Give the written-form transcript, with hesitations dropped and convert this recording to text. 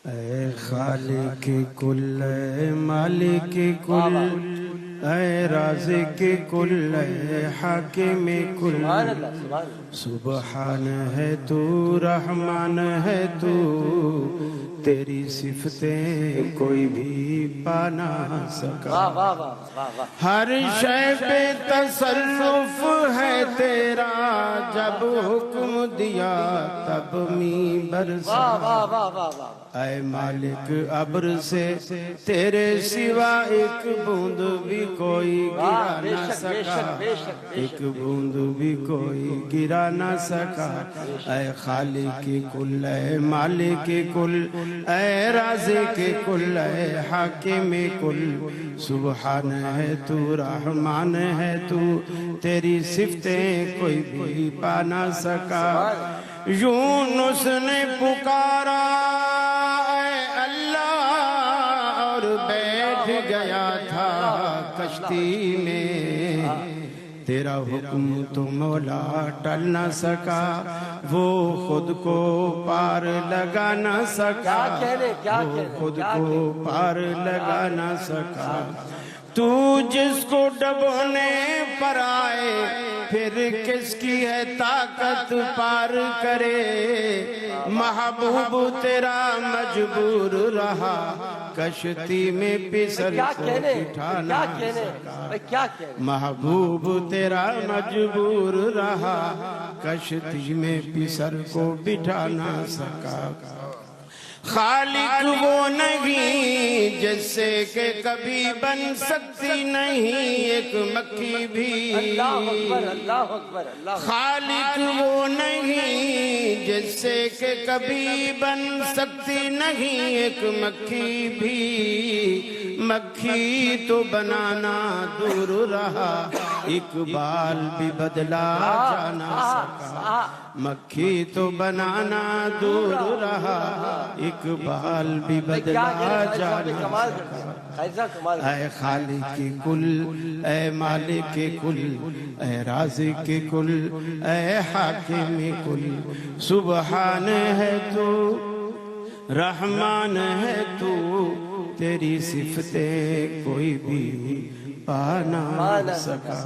اے خالق کل، اے مالک کل، اے رازق کل، اے حاکم کل، سبحان ہے تو، رحمان ہے تو، تیری صفتیں کوئی بھی پا نہ سکا۔ ہر شے پہ تصرف ہے تیرا، جب حکم دیا تب می برسا۔ اے مالک ابر سے تیرے سوا ایک بوند بھی کوئی گرا نہ سکا، ایک بوند بھی کوئی گرا نہ سکا۔ اے خالق کل، اے مالک کل، اے رازق کل، اے حاکم کل، سبحان ہے تو، رحمان ہے تو، تیری صفتیں کوئی بھی پا نہ سکا۔ یونس نے پکارا اے اللہ، اور بیٹھ گیا تھا کشتی میں، تیرا حکم تو مولا ٹل نہ سکا، وہ خود کو پار لگا نہ سکا، وہ خود کو پار لگا نہ سکا۔ تو جس کو ڈبونے پر آئے، پھر کس کی ہے طاقت پار کرے؟ محبوب تیرا مجبور رہا، کشتی میں پسر کو بٹھا نہ سکا۔ محبوب تیرا مجبور رہا، کشتی میں پسر کو بٹھا نہ سکا۔ خالق وہ نہیں جس سے کہ کبھی بن سکتی نہیں ایک مکھی بھی، خالق وہ نہیں جس سے کہ کبھی بن سکتی نہیں ایک مکھی بھی، مکھی تو بنانا دور رہا، اقبال بھی بدلا جا نہ سکا، مکھی تو بنانا دور رہا، اقبال بھی بدلا جا نہ سکا۔ اے خالق کل، اے مالک کل، اے رازق کل، اے حاکم کل، سبحان ہے تو، رحمان ہے تو، تیری صفتیں کوئی بھی پا نہ سکا۔